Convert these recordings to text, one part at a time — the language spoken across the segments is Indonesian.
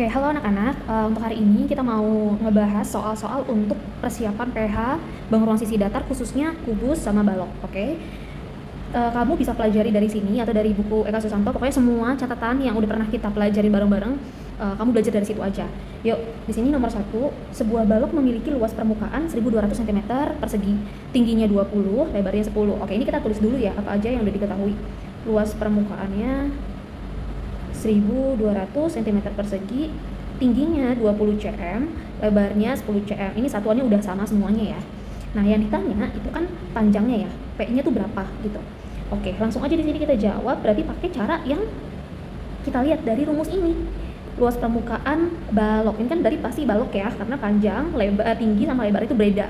Oke, halo anak-anak. Untuk hari ini kita mau ngebahas soal-soal untuk persiapan PH bank ruang sisi datar, khususnya kubus sama balok. Oke, kamu bisa pelajari dari sini atau dari buku Eka Susanto. Pokoknya semua catatan yang udah pernah kita pelajari bareng-bareng, kamu belajar dari situ aja. Yuk, di sini nomor 1, sebuah balok memiliki luas permukaan 1200 cm persegi, tingginya 20, lebarnya 10. Oke, ini kita tulis dulu ya apa aja yang udah diketahui. Luas permukaannya 1200 cm persegi, tingginya 20 cm, lebarnya 10 cm. Ini satuannya udah sama semuanya ya. Nah, yang ditanya itu kan panjangnya ya, P-nya tuh berapa gitu. Oke, langsung aja di sini kita jawab, berarti pakai cara yang kita lihat dari rumus ini. Luas permukaan balok, ini kan dari pasti balok ya, karena panjang, lebar, tinggi sama lebar itu beda.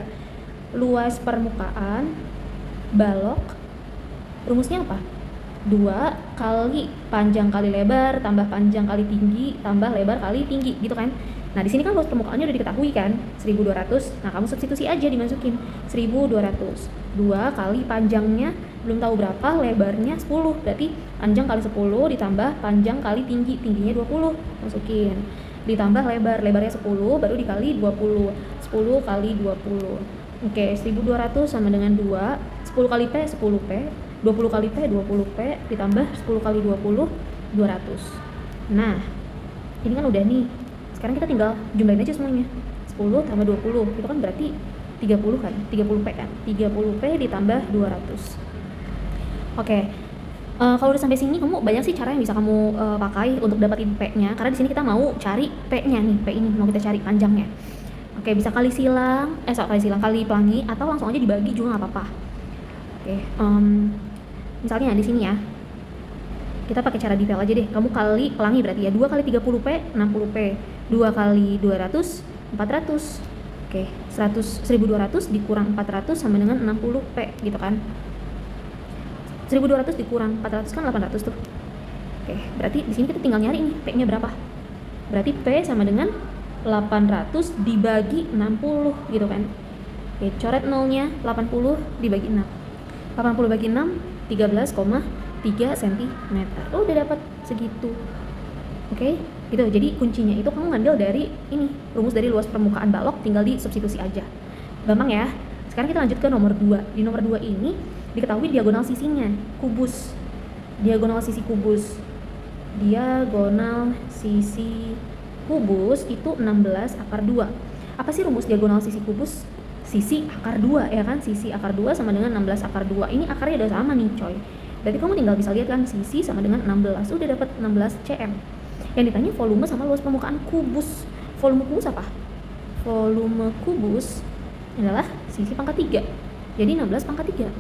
Luas permukaan balok, rumusnya apa? 2 kali panjang kali lebar tambah panjang kali tinggi tambah lebar kali tinggi gitu kan. Nah, di sini kan luas permukaannya udah diketahui kan, 1200. Nah, kamu substitusi aja, dimasukin 1200. 2 kali panjangnya belum tahu berapa, lebarnya 10. Berarti panjang kali 10 ditambah panjang kali tinggi, tingginya 20. Masukin. Ditambah lebar, lebarnya 10 baru dikali 20. 10 kali 20. Oke, 1200 sama dengan 2. 10 kali P 10P. 20 kali P 20P ditambah 10 kali 20 200. Nah, ini kan udah nih. Sekarang kita tinggal jumlahin aja semuanya. 10 tambah 20 itu kan berarti 30 kan? 30P kan? 30P ditambah 200. Oke. Kalau udah sampai sini kamu banyak sih cara yang bisa kamu pakai untuk dapetin P-nya, karena di sini kita mau cari P-nya nih. P ini mau kita cari panjangnya. Oke, bisa kali silang, kali pelangi atau langsung aja dibagi juga nggak apa-apa. Oke, misalnya di sini ya, kita pakai cara detail aja deh. Kamu kali pelangi berarti ya, 2 kali 30P 60P, 2 kali 200 400. Oke, 1200 dikurang 400 sama dengan 60P gitu kan. 1200 dikurang 400 kan 800 tuh. Oke, berarti di sini kita tinggal nyari nih P-nya berapa. Berarti P sama dengan 800 dibagi 60 gitu kan. Oke, coret nolnya, 80 dibagi 6. 80 bagi 6 13,3 cm. Oh, udah dapat segitu. Oke, gitu. Jadi kuncinya itu kamu ngambil dari ini, rumus dari luas permukaan balok, tinggal disubstitusi aja. Gampang ya. Sekarang kita lanjut ke nomor 2. Di nomor 2 ini diketahui diagonal sisinya, kubus. Diagonal sisi kubus. Diagonal sisi kubus itu 16 akar 2. Apa sih rumus diagonal sisi kubus? Sisi akar 2 ya kan, sisi akar 2 sama dengan 16 akar 2. Ini akarnya udah sama nih coy, berarti kamu tinggal bisa lihat kan, sisi sama dengan 16, udah dapat 16 cm. Yang ditanya volume sama luas permukaan kubus. Volume kubus apa? Volume kubus adalah sisi pangkat 3, jadi 16 pangkat 3.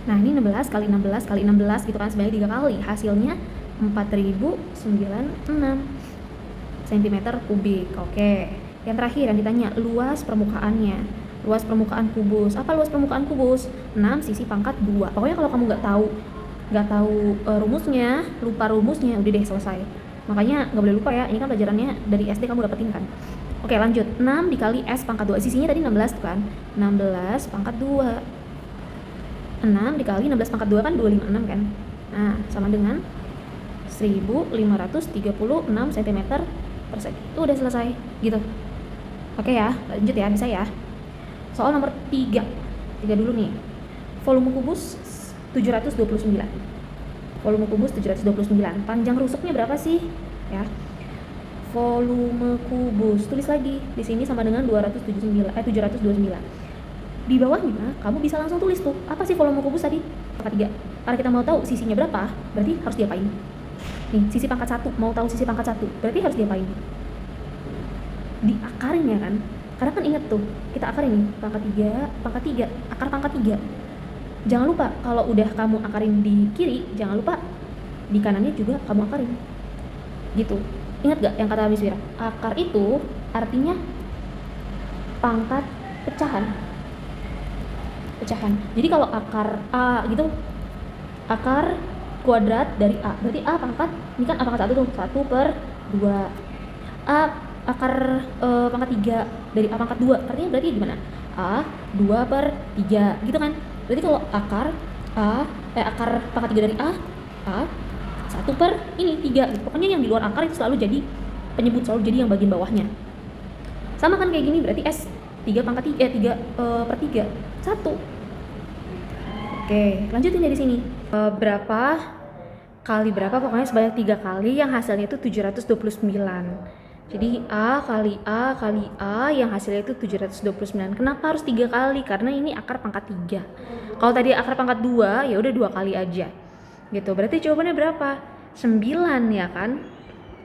Nah, ini 16 kali 16 kali 16 gitu kan, sebanyak 3 kali, hasilnya 4096 cm kubik. Oke, yang terakhir yang ditanya luas permukaannya. Luas permukaan kubus. Apa luas permukaan kubus? 6 sisi pangkat 2. Pokoknya kalau kamu nggak tahu rumusnya, lupa rumusnya, udah deh selesai. Makanya nggak boleh lupa ya. Ini kan pelajarannya dari SD kamu dapetin kan. Oke, lanjut. 6 dikali S pangkat 2. Sisinya tadi 16 kan? 16 pangkat 2. 6 dikali 16 pangkat 2 kan 256 kan? Nah, sama dengan 1536 cm persegi. Itu udah selesai gitu. Oke ya, lanjut ya, bisa ya. Soal nomor 3 dulu nih. Volume kubus 729. Volume kubus 729. Panjang rusuknya berapa sih? Ya. Volume kubus, tulis lagi. Di sini sama dengan 729. Di bawahnya kamu bisa langsung tulis tuh. Apa sih volume kubus tadi? Pangkat 3. Karena kita mau tahu sisinya berapa, berarti harus diapain? Nih, sisi pangkat 1, mau tahu sisi pangkat 1, berarti harus diapain? Diakarin ya kan? Karena kan inget tuh, kita akarin nih, pangkat 3, akar pangkat 3. Jangan lupa, kalau udah kamu akarin di kiri, jangan lupa di kanannya juga kamu akarin. Gitu. Ingat gak yang kata Miss Wira? Akar itu artinya pangkat pecahan. Jadi kalau akar A gitu, akar kuadrat dari A, berarti A pangkat, ini kan A pangkat 1 tuh, 1/2. A akar pangkat 3 dari A pangkat 2, artinya berarti gimana? A 2/3 gitu kan. Berarti kalau akar pangkat 3 dari A 1/3 gitu. Pokoknya yang di luar akar itu selalu jadi penyebut selalu jadi yang bagian bawahnya. Sama kan kayak gini, berarti S 3 pangkat 3/3 1. Oke, lanjutin dari sini. Berapa kali berapa, pokoknya sebanyak 3 kali yang hasilnya itu 729. Jadi A kali A kali A yang hasilnya itu 729. Kenapa harus 3 kali? Karena ini akar pangkat 3. Kalau tadi akar pangkat 2, ya udah 2 kali aja. Gitu. Berarti jawabannya berapa? 9 ya kan?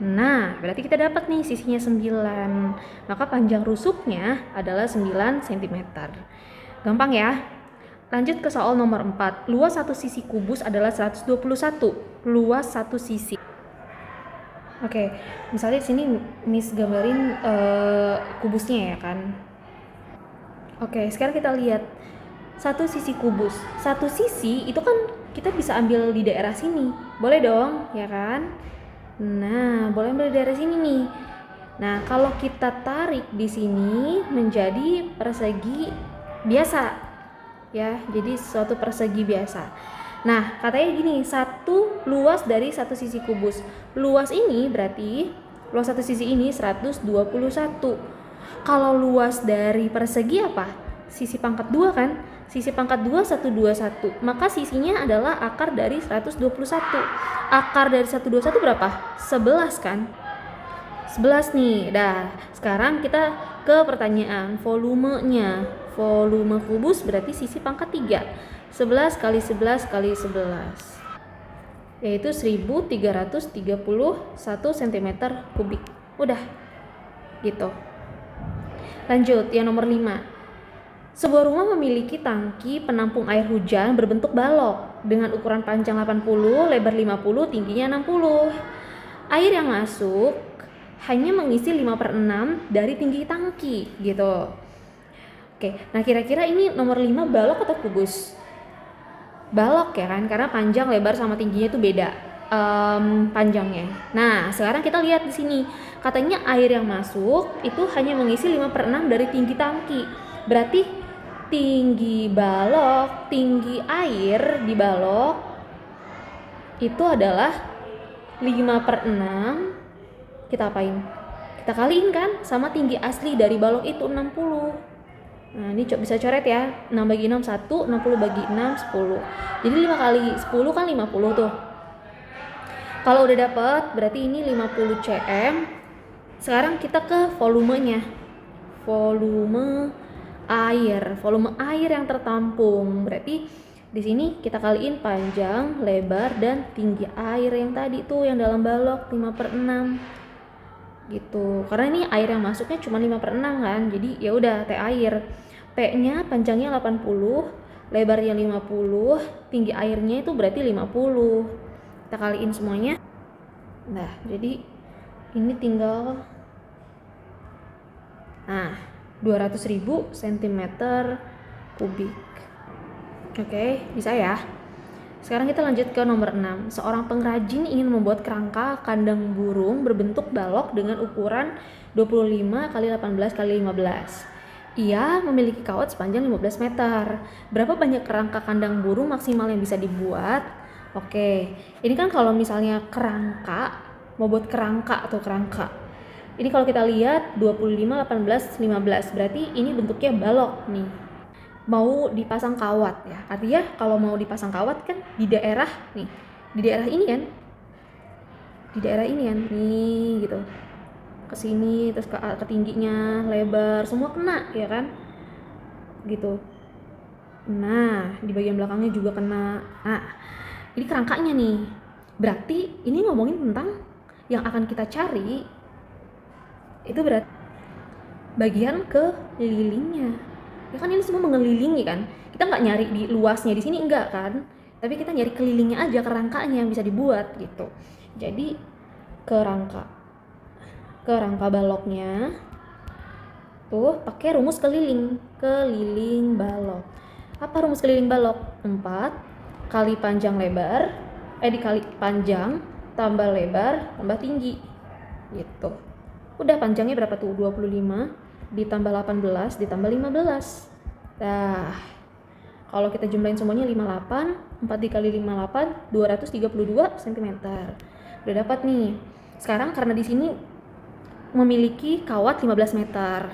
Nah, berarti kita dapat nih sisinya 9. Maka panjang rusuknya adalah 9 cm. Gampang ya? Lanjut ke soal nomor 4. Luas satu sisi kubus adalah 121. Luas satu sisi. Oke, misalnya di sini Miss gambarin kubusnya ya kan. Oke, sekarang kita lihat satu sisi kubus. Satu sisi itu kan kita bisa ambil di daerah sini. Boleh dong, ya kan? Nah, boleh ambil di daerah sini nih. Nah, kalau kita tarik di sini menjadi persegi biasa. Ya, jadi suatu persegi biasa. Nah, katanya gini, satu luas dari satu sisi kubus. Luas ini berarti, luas satu sisi ini 121. Kalau luas dari persegi apa? Sisi pangkat 2 kan? Sisi pangkat 2 121. Maka sisinya adalah akar dari 121. Akar dari 121 berapa? 11 kan? 11 nih. Dah, sekarang kita ke pertanyaan volumenya. Volume kubus berarti sisi pangkat 3. 11 kali 11 kali 11. Yaitu 1331 cm kubik. Udah. Gitu. Lanjut, yang nomor 5. Sebuah rumah memiliki tangki penampung air hujan berbentuk balok dengan ukuran panjang 80, lebar 50, tingginya 60. Air yang masuk hanya mengisi 5/6 dari tinggi tangki, gitu. Oke, nah kira-kira ini nomor 5 balok atau kubus? Balok ya kan, karena panjang, lebar sama tingginya itu beda panjangnya. Nah, sekarang kita lihat di sini. Katanya air yang masuk itu hanya mengisi 5/6 dari tinggi tangki. Berarti tinggi balok, tinggi air di balok itu adalah 5/6. Kita apain? Kita kaliin kan sama tinggi asli dari balok itu 60. Nah, ini bisa coret ya. 6 bagi 6 1, 60 bagi 6 10. Jadi 5 kali 10 kan 50 tuh. Kalau udah dapet berarti ini 50 cm. Sekarang kita ke volumenya. Volume air yang tertampung. Berarti di sini kita kaliin panjang, lebar dan tinggi air yang tadi tuh yang dalam balok 5/6. Gitu. Karena ini air yang masuknya cuma 5/6 kan. Jadi ya udah T air. P-nya panjangnya 80, lebarnya 50, tinggi airnya itu berarti 50. Kita kaliin semuanya. Nah, jadi ini tinggal 200.000 cm kubik. Oke, bisa ya. Sekarang kita lanjut ke nomor 6. Seorang pengrajin ingin membuat kerangka kandang burung berbentuk balok dengan ukuran 25 kali 18 kali 15. Ia memiliki kawat sepanjang 15 meter. Berapa banyak kerangka kandang burung maksimal yang bisa dibuat? Oke, ini kan kalau misalnya kerangka, mau buat kerangka atau kerangka. Ini kalau kita lihat 25, 18, 15, berarti ini bentuknya balok nih. Mau dipasang kawat ya. Artinya kalau mau dipasang kawat kan di daerah nih. Di daerah ini kan. Di daerah ini kan nih gitu. Ke sini terus ke tingginya, lebar, semua kena ya kan? Gitu. Nah, di bagian belakangnya juga kena. Nah, ini kerangkanya nih. Berarti ini ngomongin tentang yang akan kita cari itu berarti bagian kelilingnya. Ya kan ini semua mengelilingi kan. Kita nggak nyari di luasnya di sini enggak kan. Tapi kita nyari kelilingnya aja, kerangkanya yang bisa dibuat gitu. Jadi kerangka baloknya tuh pakai rumus keliling balok. Apa rumus keliling balok? 4 kali panjang lebar dikali panjang tambah lebar tambah tinggi gitu. Udah panjangnya berapa tuh? 25 ditambah 18 ditambah 15. Nah, kalau kita jumlahin semuanya 58, 4 dikali 58 232 cm. Udah dapat nih. Sekarang karena di sini memiliki kawat 15 meter.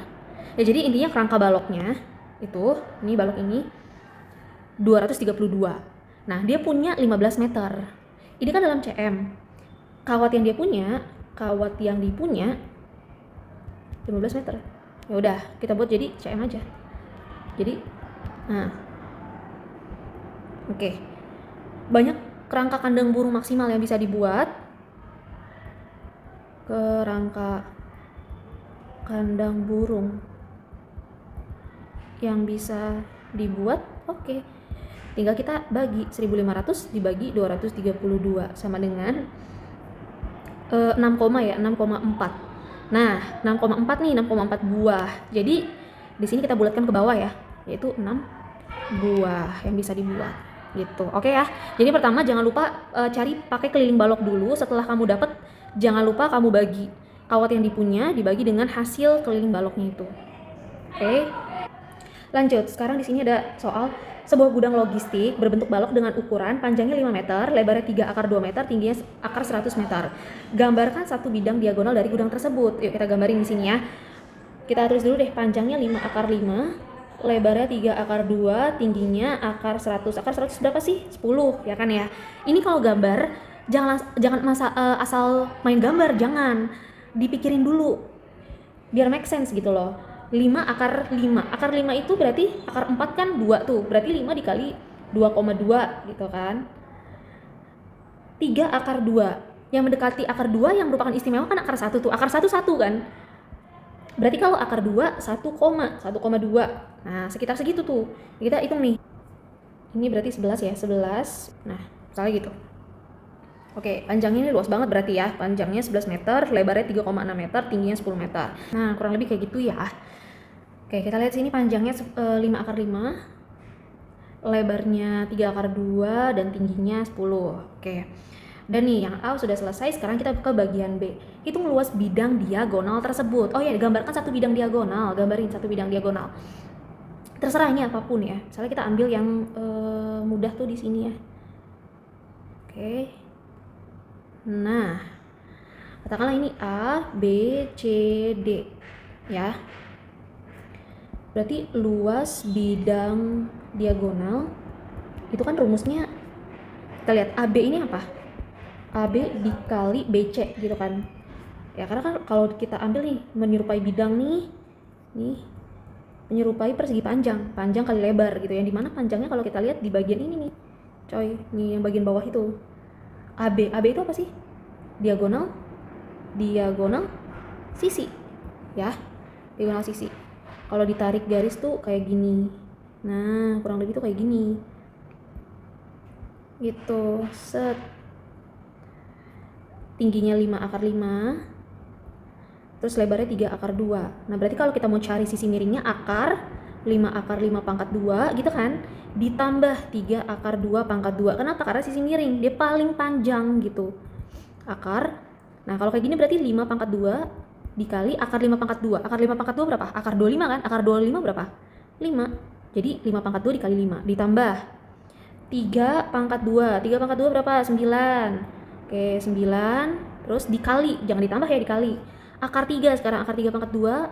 Ya jadi intinya kerangka baloknya itu, ini balok ini 232. Nah, dia punya 15 meter. Ini kan dalam cm. Kawat yang dipunya 15 meter. Ya udah, kita buat jadi cm aja. Jadi nah. Oke. Banyak kerangka kandang burung maksimal yang bisa dibuat. Kerangka kandang burung yang bisa dibuat, oke. Tinggal kita bagi 1500 dibagi 232 sama dengan 6, ya, 6,4. Nah, 6,4 nih, 6,4 buah. Jadi di sini kita bulatkan ke bawah ya, yaitu 6 buah yang bisa dibuat. Gitu. Oke ya. Jadi pertama jangan lupa cari pakai keliling balok dulu. Setelah kamu dapat, jangan lupa kamu bagi kawat yang dipunya dibagi dengan hasil keliling baloknya itu. Oke. Lanjut. Sekarang di sini ada soal sebuah gudang logistik berbentuk balok dengan ukuran panjangnya 5 meter, lebarnya 3 akar 2 meter, tingginya akar 100 meter. Gambarkan satu bidang diagonal dari gudang tersebut. Yuk kita gambarin di sini ya. Kita tulis dulu deh, panjangnya 5 akar 5, lebarnya 3 akar 2, tingginya akar 100. Akar 100 berapa sih? 10, ya kan ya. Ini kalau gambar jangan asal main gambar, jangan. Dipikirin dulu. Biar make sense gitu loh. 5 akar 5. Akar 5 itu berarti akar 4 kan 2 tuh. Berarti 5 dikali 2,2 gitu kan. 3 akar 2. Yang mendekati akar 2 yang merupakan istimewa kan akar 1 tuh. Akar 1 1 kan. Berarti kalau akar 2 1,2. Nah, sekitar segitu tuh. Kita hitung nih. Ini berarti 11 ya, 11. Nah, misalnya gitu. Oke, panjangnya ini luas banget berarti ya. Panjangnya 11 meter, lebarnya 3,6 meter, tingginya 10 meter. Nah, kurang lebih kayak gitu ya. Oke, kita lihat sini panjangnya 5 akar 5, lebarnya 3 akar 2, dan tingginya 10. Oke. Dan nih, yang A sudah selesai, sekarang kita ke bagian B. Hitung luas bidang diagonal tersebut. Oh ya, gambarkan satu bidang diagonal. Gambarin satu bidang diagonal. Terserah ini apapun ya. Misalnya kita ambil yang mudah tuh di sini ya. Oke. Nah, katakanlah ini A, B, C, D. Ya. Berarti luas bidang diagonal itu kan rumusnya, kita lihat AB ini apa? AB dikali BC gitu kan. Ya karena kan kalau kita ambil nih menyerupai bidang nih menyerupai persegi panjang kali lebar gitu. Yang dimana panjangnya kalau kita lihat di bagian ini nih coy, nih yang bagian bawah itu. AB itu apa sih? Diagonal sisi ya, diagonal sisi. Kalau ditarik garis tuh kayak gini. Nah, kurang lebih tuh kayak gini. Gitu. Set. Tingginya 5 akar 5. Terus lebarnya 3 akar 2. Nah, berarti kalau kita mau cari sisi miringnya akar 5 akar 5 pangkat 2 gitu kan. Ditambah 3 akar 2 pangkat 2. Kenapa? Karena sisi miring. Dia paling panjang gitu. Akar. Nah, kalau kayak gini berarti 5 pangkat 2 dikali akar 5 pangkat 2. Akar 5 pangkat 2 berapa? Akar 25 kan? Akar 25 berapa? 5. Jadi 5 pangkat 2 dikali 5. Ditambah 3 pangkat 2. 3 pangkat 2 berapa? 9. Oke, 9. Terus dikali. Jangan ditambah ya, dikali. Akar 3 sekarang. Akar 3 pangkat 2.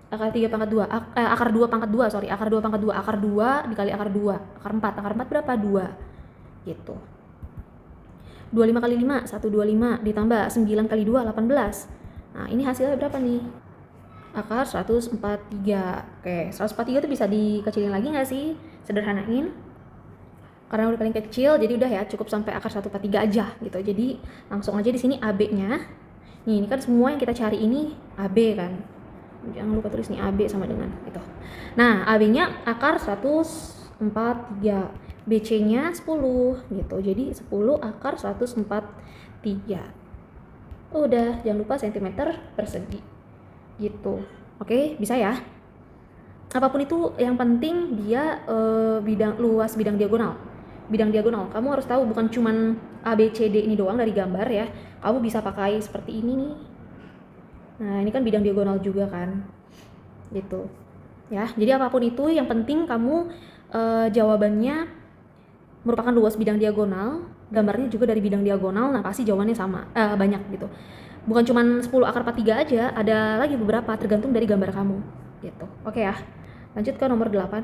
Akar 3 pangkat 2. Akar 2 pangkat 2, sorry. Akar 2 pangkat 2. Akar 2 dikali akar 2. Akar 4. Akar 4 berapa? 2. Gitu. 25 kali 5, 125. Ditambah 9 kali 2, 18. Nah, ini hasilnya berapa nih? Akar 143. Oke, 143 itu bisa dikecilin lagi nggak sih? Sederhanain. Karena udah paling kecil, jadi udah ya, cukup sampai akar 143 aja gitu. Jadi langsung aja di sini AB-nya. Nih, ini kan semua yang kita cari ini AB kan. Jangan lupa tulis nih AB sama dengan itu. Nah, AB-nya akar 143. BC-nya 10 gitu. Jadi 10 akar 143. Udah, jangan lupa sentimeter persegi gitu. Oke, bisa ya. Apapun itu yang penting dia luas bidang diagonal. Bidang diagonal kamu harus tahu, bukan cuman A, B, C, D ini doang dari gambar ya. Kamu bisa pakai seperti ini nih. Nah, ini kan bidang diagonal juga kan. Gitu. Ya, jadi apapun itu yang penting kamu jawabannya merupakan luas bidang diagonal, gambarnya juga dari bidang diagonal. Nah, pasti jawabannya sama, banyak gitu. Bukan cuma 10 akar 43 aja, ada lagi beberapa tergantung dari gambar kamu gitu. Oke ya, lanjut ke nomor 8.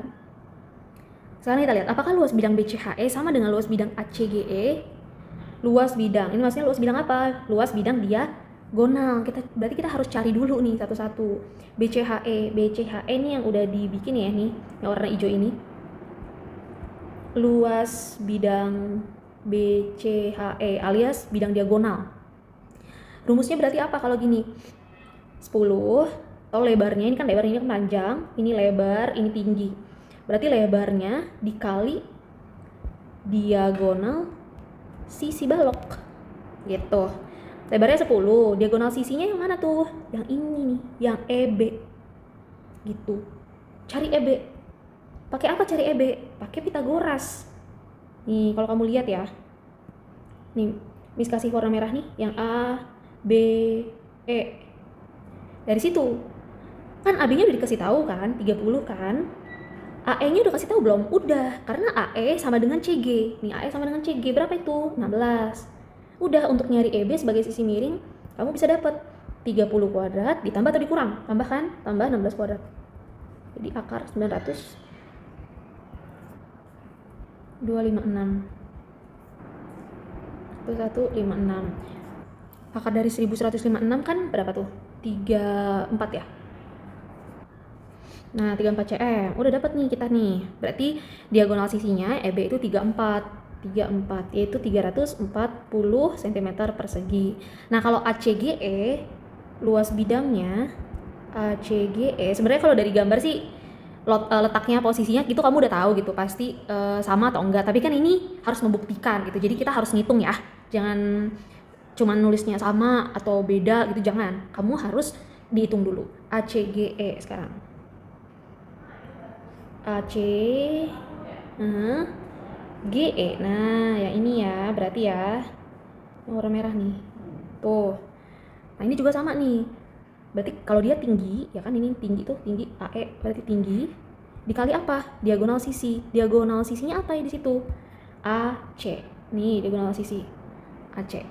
Sekarang kita lihat apakah luas bidang BCHE sama dengan luas bidang ACGE. Luas bidang, ini maksudnya luas bidang apa? Luas bidang diagonal. Berarti kita harus cari dulu nih satu-satu. BCHE ini yang udah dibikin ya nih, yang warna hijau ini. Luas bidang BCHE alias bidang diagonal. Rumusnya berarti apa kalau gini? 10, atau lebarnya, ini kan lebarnya kan panjang, ini lebar, ini tinggi. Berarti lebarnya dikali diagonal sisi balok gitu. Lebarnya 10, diagonal sisinya yang mana tuh? Yang ini nih, yang EB gitu. Cari EB. Pakai apa cari EB? Pakai Pitagoras. Nih, kalau kamu lihat ya. Nih, Miss kasih warna merah nih, yang A, B, E. Dari situ. Kan AB-nya udah dikasih tahu kan, 30 kan? AE-nya udah kasih tahu belum? Udah, karena AE sama dengan CG. Nih, AE sama dengan CG berapa itu? 16. Udah, untuk nyari EB sebagai sisi miring, kamu bisa dapat 30 kuadrat ditambah atau dikurang? Tambah kan? Tambah 16 kuadrat. Jadi akar 900 256 1156. Akar dari 1156 kan berapa tuh? 34 ya? Nah, 34 cm. Udah dapat nih kita nih. Berarti diagonal sisinya EB itu 34, yaitu 340 cm persegi. Nah, kalau ACGE, luas bidangnya ACGE, sebenarnya kalau dari gambar sih letaknya, posisinya gitu kamu udah tahu gitu pasti sama atau enggak. Tapi kan ini harus membuktikan gitu. Jadi kita harus ngitung ya. Jangan cuma nulisnya sama atau beda gitu, jangan. Kamu harus dihitung dulu. ACGE sekarang. GE. Nah, yang ini ya, berarti ya. Yang warna merah nih. Tuh. Nah, ini juga sama nih. Berarti kalau dia tinggi, ya kan ini tinggi tuh, tinggi AE berarti tinggi. Dikali apa? Diagonal sisi. Diagonal sisinya apa ya di situ? AC. Nih, diagonal sisi. AC.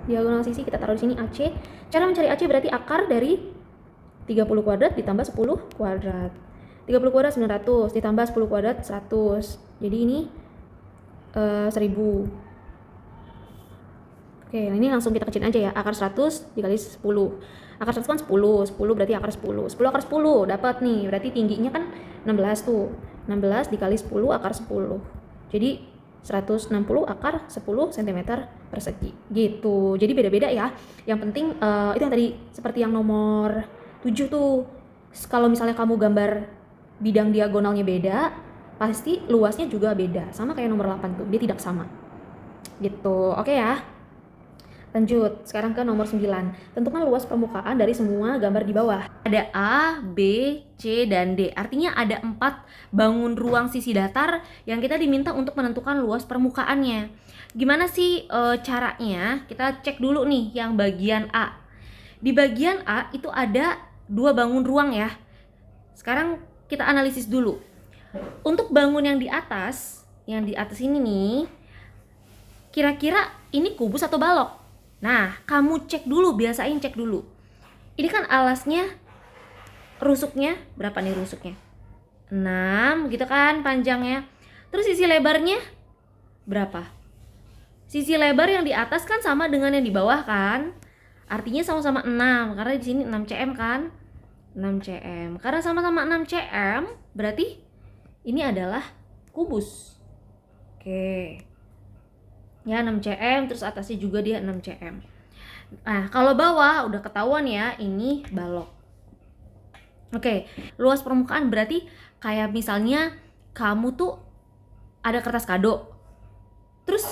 Diagonal sisi kita taruh di sini AC. Cara mencari AC berarti akar dari 30 kuadrat ditambah 10 kuadrat. 30 kuadrat 900 ditambah 10 kuadrat 100. Jadi ini 1000. Oke, nah ini langsung kita kecilin aja ya. Akar 100 dikali 10. Akar 100 kan 10. 10 berarti akar 10. 10 akar 10 dapat nih. Berarti tingginya kan 16 tuh. 16 dikali 10 akar 10. Jadi 160 akar 10 cm persegi. Gitu. Jadi beda-beda ya. Yang penting itu yang tadi seperti yang nomor 7 tuh. Kalau misalnya kamu gambar bidang diagonalnya beda, pasti luasnya juga beda. Sama kayak nomor 8 tuh, dia tidak sama. Gitu. Oke ya. Lanjut, sekarang ke nomor 9. Tentukan luas permukaan dari semua gambar di bawah. Ada A, B, C, dan D. Artinya ada 4 bangun ruang sisi datar yang kita diminta untuk menentukan luas permukaannya. Gimana sih caranya? Kita cek dulu nih yang bagian A. Di bagian A itu ada 2 bangun ruang ya. Sekarang kita analisis dulu. Untuk bangun yang di atas ini nih, kira-kira ini kubus atau balok? Nah, kamu cek dulu, biasain cek dulu. Ini kan alasnya, rusuknya, berapa nih rusuknya? 6 gitu kan panjangnya. Terus sisi lebarnya berapa? Sisi lebar yang di atas kan sama dengan yang di bawah kan? Artinya sama-sama 6, karena di sini 6 cm kan? 6 cm. Karena sama-sama 6 cm, berarti ini adalah kubus. Oke. Ya 6 cm, terus atasnya juga dia 6 cm. Nah, kalau bawah udah ketahuan ya, ini balok. Oke, luas permukaan berarti kayak misalnya kamu tuh ada kertas kado. Terus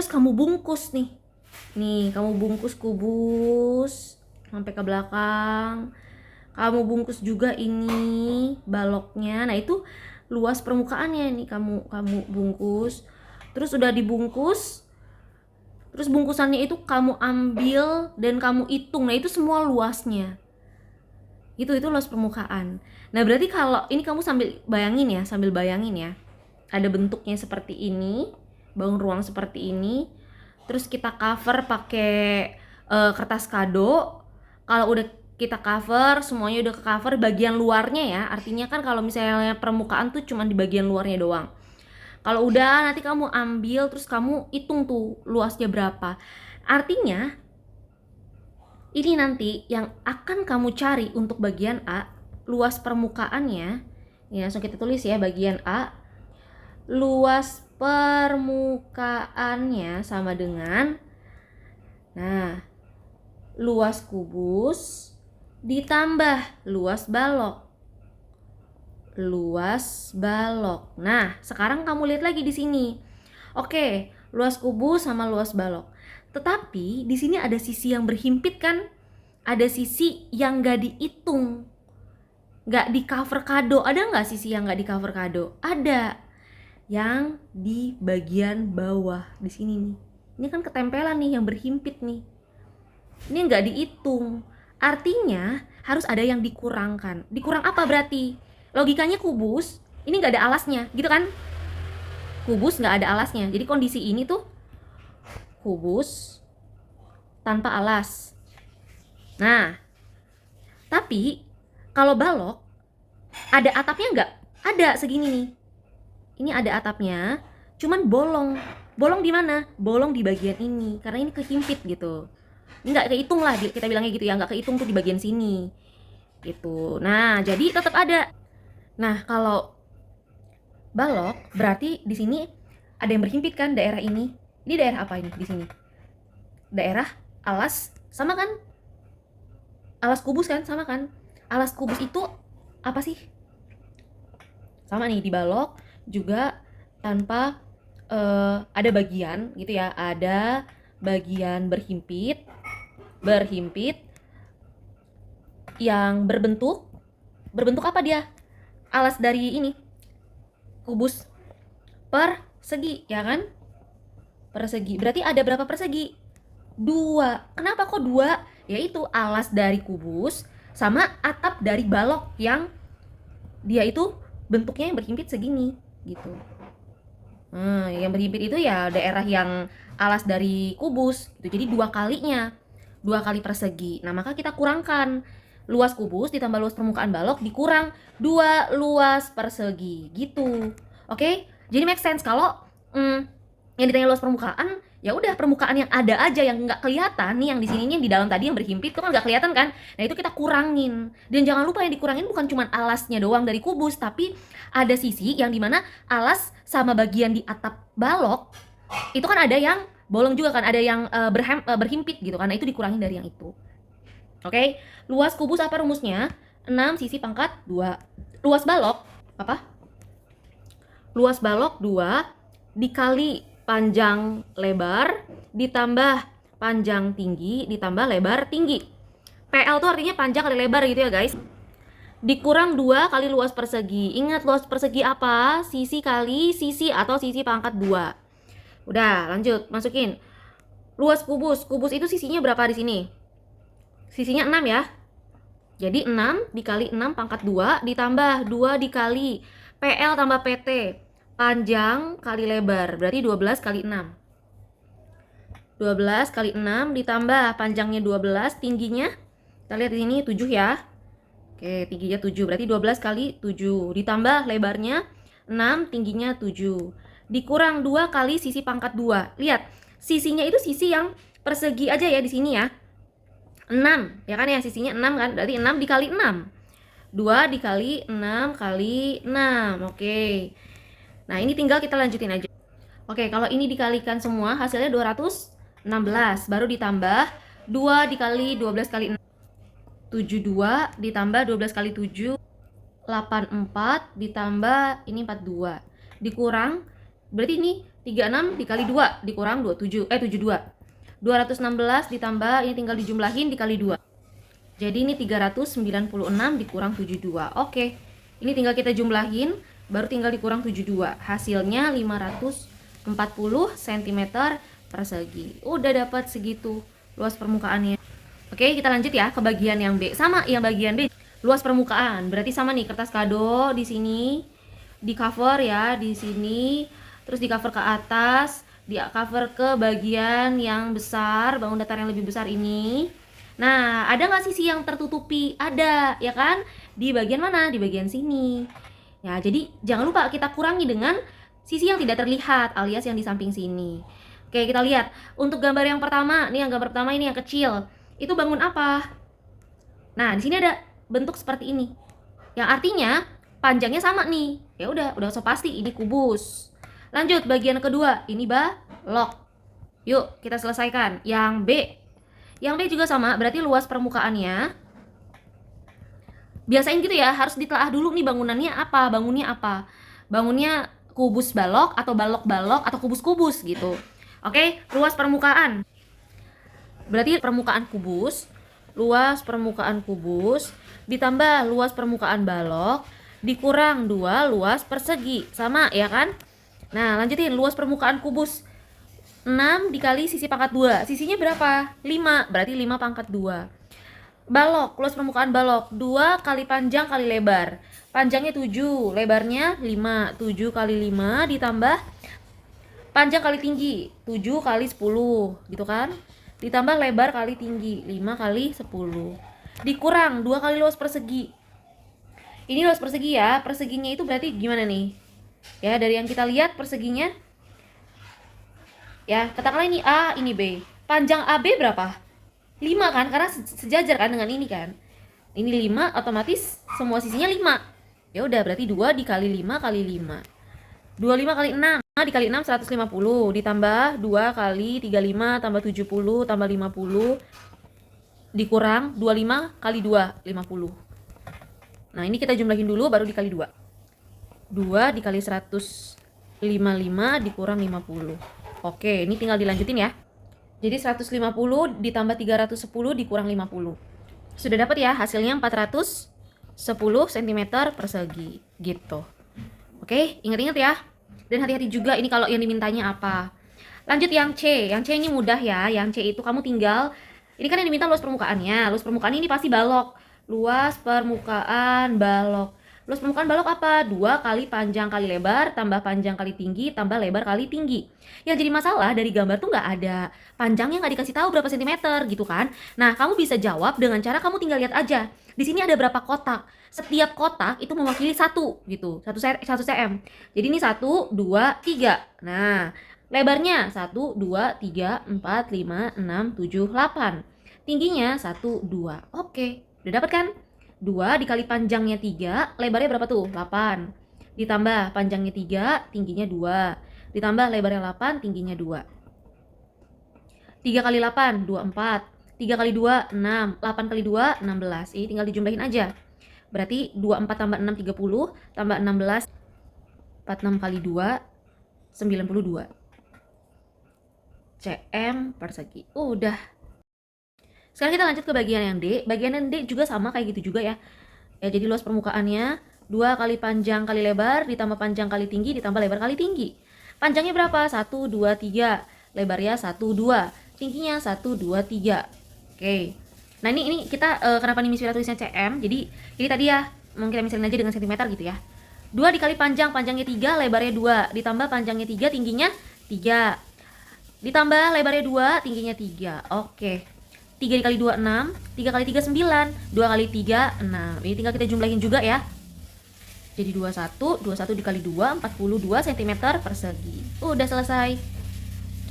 kamu bungkus nih. Nih, kamu bungkus kubus sampai ke belakang. Kamu bungkus juga ini baloknya. Nah, itu luas permukaannya nih, kamu bungkus. Terus udah dibungkus. Terus bungkusannya itu kamu ambil dan kamu hitung. Nah, itu semua luasnya. Itu luas permukaan. Nah, berarti kalau ini kamu sambil bayangin ya. Ada bentuknya seperti ini, bangun ruang seperti ini. terus kita cover pakai kertas kado. Kalau udah kita cover, semuanya udah ke cover bagian luarnya ya. Artinya kan kalau misalnya permukaan tuh cuma di bagian luarnya doang. Kalau udah nanti kamu ambil terus kamu hitung tuh luasnya berapa. Artinya ini nanti yang akan kamu cari untuk bagian A, luas permukaannya. Ini langsung kita tulis ya, bagian A. Luas permukaannya sama dengan, nah, luas kubus ditambah luas balok. Luas balok. Nah, sekarang kamu lihat lagi di sini. Oke, luas kubus sama luas balok. Tetapi di sini ada sisi yang berhimpit kan? Ada sisi yang nggak dihitung, nggak di cover kado. Ada nggak sisi yang nggak di cover kado? Ada. Yang di bagian bawah di sini nih. Ini kan ketempelan nih yang berhimpit nih. Ini nggak dihitung. Artinya harus ada yang dikurangkan. Dikurang apa berarti? Logikanya kubus ini nggak ada alasnya, gitu kan? Kubus nggak ada alasnya. Jadi kondisi ini tuh kubus tanpa alas. Nah, tapi kalau balok ada atapnya nggak? Ada segini nih. Ini ada atapnya, cuman bolong. Bolong di mana? Bolong di bagian ini, karena ini kehimpit gitu. Nggak kehitung lah, kita bilangnya gitu ya, nggak kehitung tuh di bagian sini. Gitu. Nah, jadi tetap ada. Nah, kalau balok berarti di sini ada yang berhimpit kan daerah ini. Ini daerah apa ini di sini? Daerah alas sama kan? Alas kubus kan sama kan? Alas kubus itu apa sih? Sama nih di balok juga tanpa ada bagian gitu ya. Ada bagian berhimpit yang berbentuk apa dia? Alas dari ini kubus persegi ya kan, persegi. Berarti ada berapa persegi? 2. Kenapa kok 2? Yaitu alas dari kubus sama atap dari balok yang dia itu bentuknya yang berhimpit segini gitu. Yang berhimpit itu ya daerah yang alas dari kubus gitu. Jadi 2 kalinya, 2 kali persegi. Nah, maka kita kurangkan luas kubus ditambah luas permukaan balok dikurang 2 luas persegi gitu. Oke? Jadi make sense kalau yang ditanya luas permukaan, ya udah permukaan yang ada aja yang nggak kelihatan nih, yang di sininya di dalam tadi yang berhimpit itu kan nggak kelihatan kan. Nah, itu kita kurangin. Dan jangan lupa yang dikurangin bukan cuma alasnya doang dari kubus, tapi ada sisi yang dimana alas sama bagian di atap balok itu kan ada yang bolong juga kan, ada yang berhimpit gitu kan. Nah, itu dikurangin dari yang itu. Oke, luas kubus apa rumusnya? 6 sisi pangkat 2. Luas balok apa? Luas balok 2 dikali panjang lebar ditambah panjang tinggi ditambah lebar tinggi. PL tuh artinya panjang kali lebar gitu ya guys. Dikurang 2 kali luas persegi. Ingat luas persegi apa? Sisi kali sisi atau sisi pangkat 2. Udah, lanjut, masukin. Luas kubus. Kubus itu sisinya berapa di sini? Sisinya 6 ya. Jadi 6 dikali 6 pangkat 2 ditambah 2 dikali PL tambah PT. Panjang kali lebar. Berarti 12 kali 6. 12 kali 6 ditambah panjangnya 12, tingginya kita lihat di sini 7 ya. Oke, tingginya 7. Berarti 12 kali 7 ditambah lebarnya 6, tingginya 7. Dikurang 2 kali sisi pangkat 2. Lihat, sisinya itu sisi yang persegi aja ya di sini ya. 6, ya kan ya, sisinya 6 kan, berarti 6 dikali 6. 2 dikali 6 kali 6, oke. Nah, ini tinggal kita lanjutin aja. Oke, kalau ini dikalikan semua, hasilnya 216, baru ditambah 2 dikali 12 kali 6. 72 ditambah 12 kali 7, 84 ditambah ini 42. Dikurang, berarti ini 36 dikali 2, dikurang 72. 216 ditambah, ini tinggal dijumlahin dikali 2. Jadi ini 396 dikurang 72. Oke. Ini tinggal kita jumlahin, baru tinggal dikurang 72. Hasilnya 540 cm persegi. Udah dapat segitu luas permukaannya. Oke, kita lanjut ya ke bagian yang B. Sama yang bagian B, luas permukaan. Berarti sama nih, kertas kado di sini di cover ya, di sini, terus di cover ke atas. Dia cover ke bagian yang besar, bangun datar yang lebih besar ini. Nah, ada nggak sisi yang tertutupi? Ada, ya kan? Di bagian mana? Di bagian sini. Ya, jadi jangan lupa kita kurangi dengan sisi yang tidak terlihat, alias yang di samping sini. Oke, kita lihat. Untuk gambar yang pertama, nih yang gambar pertama ini yang kecil. Itu bangun apa? Nah, di sini ada bentuk seperti ini. Yang artinya panjangnya sama nih. Ya udah so pasti ini kubus. Lanjut bagian kedua, ini balok. Yuk, kita selesaikan. Yang B. Yang B juga sama, berarti luas permukaannya. Biasain gitu ya, harus ditelaah dulu nih bangunannya apa, bangunnya apa. Bangunnya kubus balok atau balok-balok atau kubus-kubus gitu. Oke, luas permukaan. Berarti permukaan kubus, luas permukaan kubus ditambah luas permukaan balok dikurang 2 luas persegi. Sama ya kan? Nah, lanjutin luas permukaan kubus 6 dikali sisi pangkat 2. Sisinya berapa? 5, berarti 5 pangkat 2. Balok, luas permukaan balok 2 kali panjang kali lebar. Panjangnya 7, lebarnya 5. 7 kali 5 ditambah panjang kali tinggi 7 kali 10 gitu kan, ditambah lebar kali tinggi 5 kali 10 dikurang 2 kali luas persegi. Ini luas persegi ya, perseginya itu berarti gimana nih ya, dari yang kita lihat perseginya ya, katakanlah ini A ini B, panjang AB berapa? 5 kan, karena sejajar kan dengan ini kan, ini 5 otomatis semua sisinya 5. Ya udah berarti 2 dikali 5 kali 5, 25 kali 6 dikali 6 150 ditambah 2 kali 35 tambah 70 tambah 50 dikurang 25 kali 2 50. Nah, ini kita jumlahin dulu baru dikali 2. 2 dikali 155 dikurang 50. Oke, ini tinggal dilanjutin ya. Jadi 150 ditambah 310 dikurang 50. Sudah dapat ya hasilnya 410 cm persegi gitu. Oke, ingat-ingat ya. Dan hati-hati juga ini kalau yang dimintanya apa. Lanjut yang C. Yang C ini mudah ya. Yang C itu kamu tinggal, ini kan yang diminta luas permukaannya. Luas permukaan ini pasti balok. Luas permukaan balok. Luas permukaan balok apa? 2 kali panjang kali lebar tambah panjang kali tinggi tambah lebar kali tinggi. Yang jadi masalah dari gambar tuh nggak ada panjangnya, nggak dikasih tahu berapa sentimeter gitu kan. Nah, kamu bisa jawab dengan cara kamu tinggal lihat aja. Di sini ada berapa kotak. Setiap kotak itu mewakili satu gitu, 1 cm. Jadi ini 1, 2, 3. Nah, lebarnya 1, 2, 3, 4, 5, 6, 7, 8. Tingginya 1, 2. Oke, udah dapat kan? 2 dikali panjangnya 3, lebarnya berapa tuh? 8. Ditambah panjangnya 3, tingginya 2. Ditambah lebarnya 8, tingginya 2. 3 kali 8, 24. 3 kali 2, 6. 8 kali 2, 16. Ini tinggal dijumlahin aja. Berarti 24 tambah 6, 30. Tambah 16, 46 kali 2, 92. cm persegi. Udah. Sekarang kita lanjut ke bagian yang D. Bagian yang D juga sama kayak gitu juga ya. Ya, jadi luas permukaannya 2 kali panjang kali lebar ditambah panjang kali tinggi ditambah lebar kali tinggi. Panjangnya berapa? 1, 2, 3. Lebarnya 1, 2. Tingginya 1, 2, 3. Oke. Nah, ini kita kenapa nih misalnya tulisnya cm? Jadi ini tadi ya, mungkin kita misalnya aja dengan sentimeter gitu ya. 2 dikali panjangnya 3, lebarnya 2, ditambah panjangnya 3, tingginya 3. Ditambah lebarnya 2, tingginya 3. Oke. 3 dikali 2, 6. 3 kali 3, 9. 2 kali 3, 6. Ini tinggal kita jumlahin juga ya. Jadi 21 dikali 2, 42 cm persegi. Udah selesai.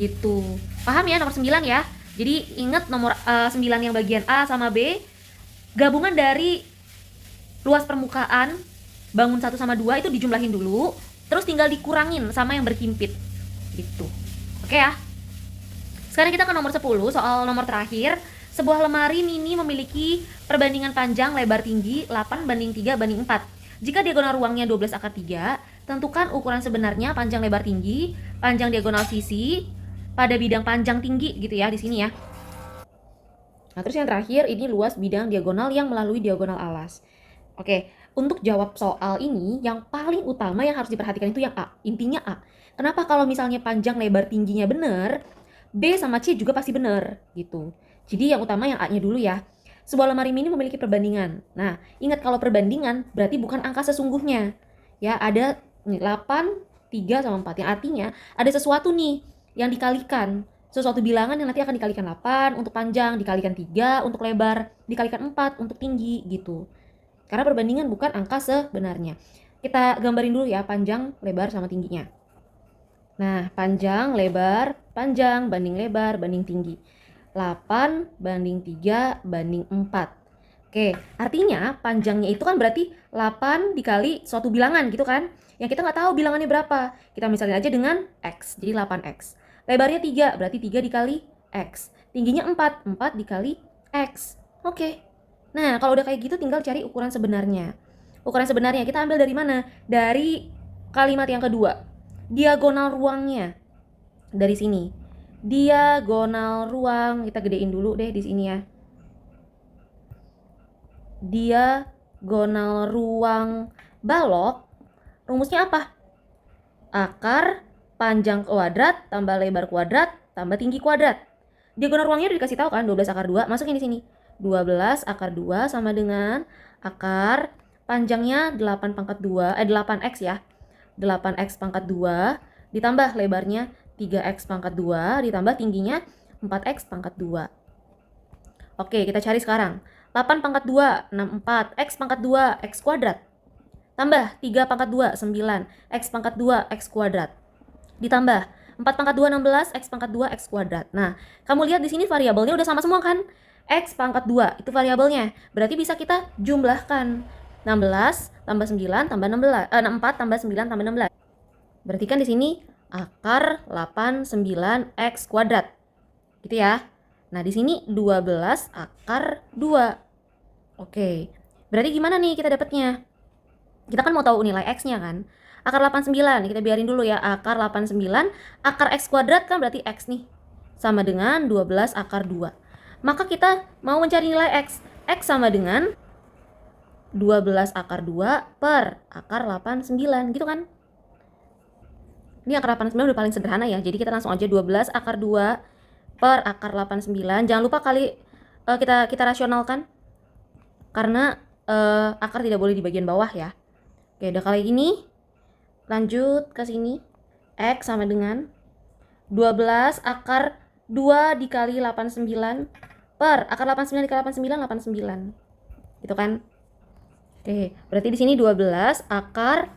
Gitu. Paham ya nomor 9 ya? Jadi ingat nomor 9 yang bagian A sama B, gabungan dari luas permukaan bangun 1 sama 2 itu dijumlahin dulu, terus tinggal dikurangin sama yang berhimpit. Gitu. Oke ya? Sekarang kita ke nomor 10, soal nomor terakhir. Sebuah lemari mini memiliki perbandingan panjang lebar tinggi 8 banding 3 banding 4. Jika diagonal ruangnya 12 akar 3, tentukan ukuran sebenarnya panjang lebar tinggi, panjang diagonal sisi, pada bidang panjang tinggi gitu ya di sini ya. Nah, terus yang terakhir ini luas bidang diagonal yang melalui diagonal alas. Oke, untuk jawab soal ini yang paling utama yang harus diperhatikan itu yang A, intinya A. Kenapa kalau misalnya panjang lebar tingginya benar, B sama C juga pasti benar gitu. Jadi yang utama yang A-nya dulu ya. Sebuah lemari mini memiliki perbandingan. Nah, ingat kalau perbandingan berarti bukan angka sesungguhnya. Ya, ada 8, 3 sama 4. Yang artinya ada sesuatu nih yang dikalikan. Sesuatu bilangan yang nanti akan dikalikan 8 untuk panjang, dikalikan 3 untuk lebar, dikalikan 4 untuk tinggi gitu. Karena perbandingan bukan angka sebenarnya. Kita gambarin dulu ya panjang, lebar, sama tingginya. Nah, panjang, lebar, panjang, banding lebar, banding tinggi. 8 banding 3 banding 4. Oke, artinya panjangnya itu kan berarti 8 dikali suatu bilangan gitu kan. Yang kita nggak tahu bilangannya berapa. Kita misalnya aja dengan X, jadi 8X. Lebarnya 3, berarti 3 dikali X. Tingginya 4, 4 dikali X. Oke. Nah, kalau udah kayak gitu tinggal cari ukuran sebenarnya. Ukuran sebenarnya kita ambil dari mana? Dari kalimat yang kedua. Diagonal ruangnya. Dari sini. Diagonal ruang, kita gedein dulu deh di sini ya. Diagonal ruang balok, rumusnya apa? Akar panjang kuadrat tambah lebar kuadrat tambah tinggi kuadrat. Diagonal ruangnya udah dikasih tahu kan, 12 akar 2, masukin di sini. 12 akar 2 sama dengan akar panjangnya 8 pangkat 2, 8x ya. 8x pangkat 2 ditambah lebarnya 3x pangkat 2 ditambah tingginya 4x pangkat 2. Oke, kita cari sekarang. 8 pangkat 2, 64, x pangkat 2, x kuadrat. Tambah 3 pangkat 2, 9, x pangkat 2, x kuadrat. Ditambah 4 pangkat 2, 16, x pangkat 2, x kuadrat. Nah, kamu lihat di sini variabelnya udah sama semua kan? X pangkat 2, itu variabelnya. Berarti bisa kita jumlahkan. 16 tambah 9 tambah 16, 4 tambah 9 tambah 16. Berarti kan di sini akar 89x kuadrat. Gitu ya. Nah, di sini 12 akar 2. Oke. Berarti gimana nih kita dapatnya? Kita kan mau tahu nilai x-nya kan? Akar 89, kita biarin dulu ya. Akar 89, akar x kuadrat kan berarti x nih. Sama dengan 12 akar 2. Maka kita mau mencari nilai x. X sama dengan 12 akar 2 per akar 89, gitu kan? Ini akar 89 udah paling sederhana ya. Jadi kita langsung aja 12 akar 2 per akar 89. Jangan lupa kita rasionalkan. Karena akar tidak boleh di bagian bawah ya. Oke, udah kali ini lanjut ke sini. X sama dengan 12 akar 2 dikali 89 per akar 89 dikali 89, 89. Gitu kan? Oke, berarti di sini 12 akar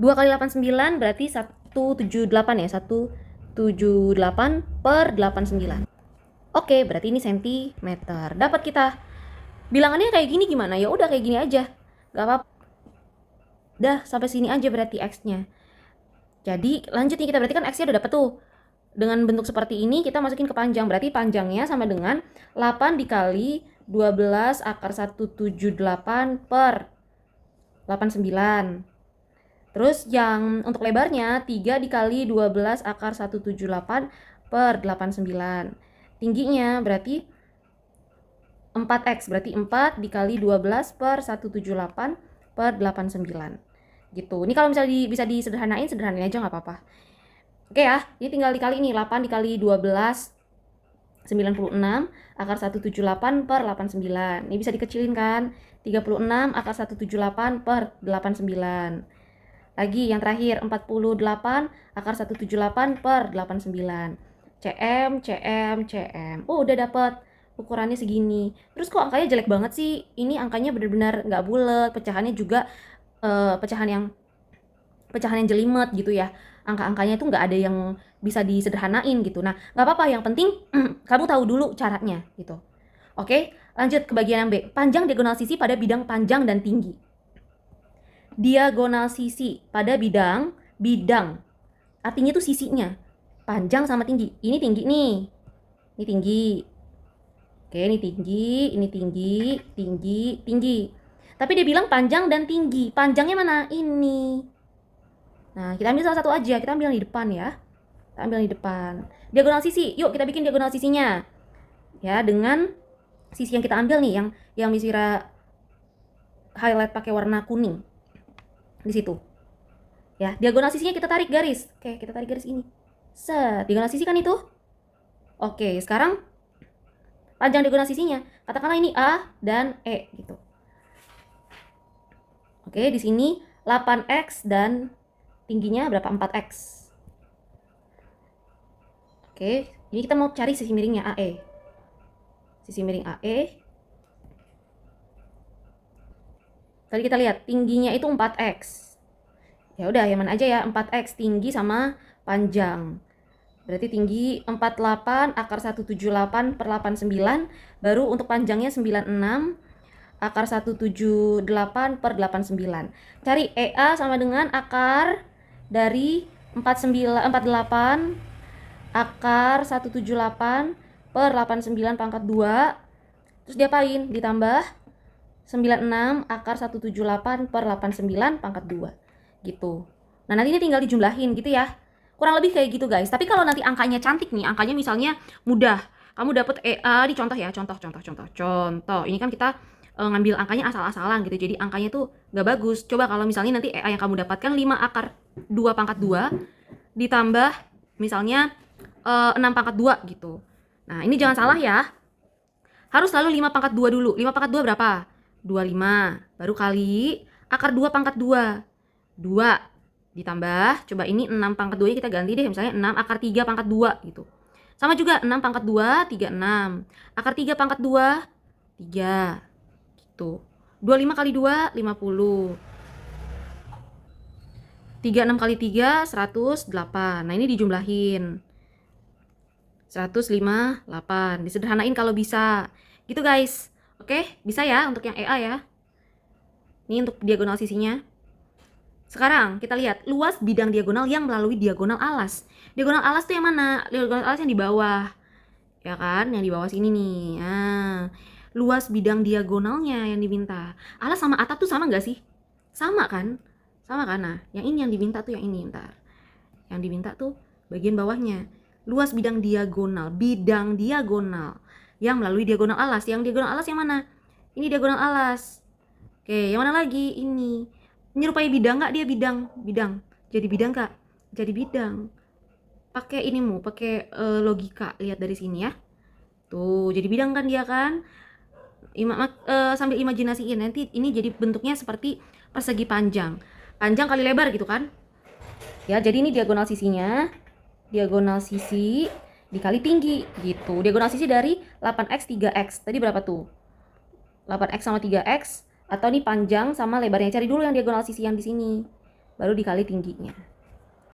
2 kali 89 berarti 178 ya. 178 per 89. Oke, berarti ini sentimeter. Dapat kita. Bilangannya kayak gini gimana? Ya udah kayak gini aja. Gak apa-apa. Dah, sampai sini aja berarti X-nya. Jadi, lanjut nih kita berarti kan X-nya udah dapet tuh. Dengan bentuk seperti ini kita masukin ke panjang. Berarti panjangnya sama dengan 8 dikali 12 akar 178 per 89. Terus yang untuk lebarnya 3 dikali 12 akar 178 per 89. Tingginya berarti 4x, berarti 4 dikali 12 per 178 per 89. Gitu. Ini kalau misalnya bisa disederhanain, sederhanain aja nggak apa-apa. Oke ya, ini tinggal dikali nih. 8 dikali 12, 96 akar 178 per 89. Ini bisa dikecilin kan? 36 akar 178 per 89. Lagi yang terakhir 48 akar 178 per 89. cm. Oh, udah dapat ukurannya segini. Terus kok angkanya jelek banget sih? Ini angkanya benar-benar nggak bulat, pecahannya juga pecahan yang jelimet gitu ya. Angka-angkanya itu nggak ada yang bisa disederhanain gitu. Nah, nggak apa-apa, yang penting kamu tahu dulu caranya gitu. Oke, lanjut ke bagian yang B. Panjang diagonal sisi pada bidang panjang dan tinggi. Diagonal sisi pada bidang artinya itu sisinya panjang sama tinggi. Ini tinggi nih, ini tinggi. Oke, ini tinggi. Tapi dia bilang panjang dan tinggi. Panjangnya mana? Ini. Nah, kita ambil salah satu aja. Kita ambil yang di depan ya. Kita ambil yang di depan. Diagonal sisi. Yuk kita bikin diagonal sisinya. Ya, dengan sisi yang kita ambil nih, yang Miss Wira highlight pakai warna kuning. Di situ. Ya, diagonal sisinya kita tarik garis. Oke, kita tarik garis ini. Set, diagonal sisi kan itu? Oke, sekarang panjang diagonal sisinya. Katakanlah ini A dan E gitu. Oke, di sini 8x dan tingginya berapa? 4x. Oke, ini kita mau cari sisi miringnya AE. Sisi miring AE. Tadi kita lihat tingginya itu 4x. Ya udah, yang mana aja ya, 4x tinggi sama panjang. Berarti tinggi 48 akar 178 per 89, baru untuk panjangnya 96 akar 178 per 89. Cari EA sama dengan akar dari 48 akar 178 per 89 pangkat 2. Terus diapain? Ditambah 96 akar 178 per 89 pangkat 2. Gitu. Nah, nanti ini tinggal dijumlahin gitu ya. Kurang lebih kayak gitu guys. Tapi kalau nanti angkanya cantik nih, angkanya misalnya mudah, kamu dapet EA di contoh ya, contoh. Ini kan kita ngambil angkanya asal-asalan gitu. Jadi angkanya tuh gak bagus. Coba kalau misalnya nanti EA yang kamu dapatkan 5 akar 2 pangkat 2 ditambah misalnya 6 pangkat 2 gitu. Nah, ini jangan salah ya. Harus selalu 5 pangkat 2 dulu. 5 pangkat 2 berapa? 25. Baru kali akar 2 pangkat 2. 2 ditambah, coba ini 6 pangkat 2 kita ganti deh, misalnya 6 akar 3 pangkat 2 gitu. Sama juga 6 pangkat 2, 36. Akar 3 pangkat 2, 3 gitu. 25 kali 2, 50. 36 kali 3, 108. Nah, ini dijumlahin. 158. Disederhanain kalau bisa. Gitu guys. Oke, bisa ya untuk yang EA ya. Ini untuk diagonal sisinya. Sekarang kita lihat luas bidang diagonal yang melalui diagonal alas. Diagonal alas tuh yang mana? Diagonal alas yang di bawah. Ya kan? Yang di bawah sini nih. Nah, luas bidang diagonalnya yang diminta. Alas sama atap tuh sama nggak sih? Sama kan? Sama kan? Nah, yang ini yang diminta tuh yang ini ntar. Yang diminta tuh bagian bawahnya. Luas bidang diagonal yang melalui diagonal alas. Yang diagonal alas yang mana? Ini diagonal alas. Oke, yang mana lagi? Ini. Menyerupai bidang nggak dia? Bidang. Jadi bidang kak? Jadi bidang. Pakai inimu, pakai logika. Lihat dari sini ya. Tuh, jadi bidang kan dia kan? Sambil imajinasiin nanti ini jadi bentuknya seperti persegi panjang. Panjang kali lebar gitu kan? Ya, jadi ini diagonal sisinya. Diagonal sisi dikali tinggi gitu. Diagonal sisi dari 8x 3x. Tadi berapa tuh? 8x sama 3x. Atau nih panjang sama lebarnya. Cari dulu yang diagonal sisi yang di sini. Baru dikali tingginya.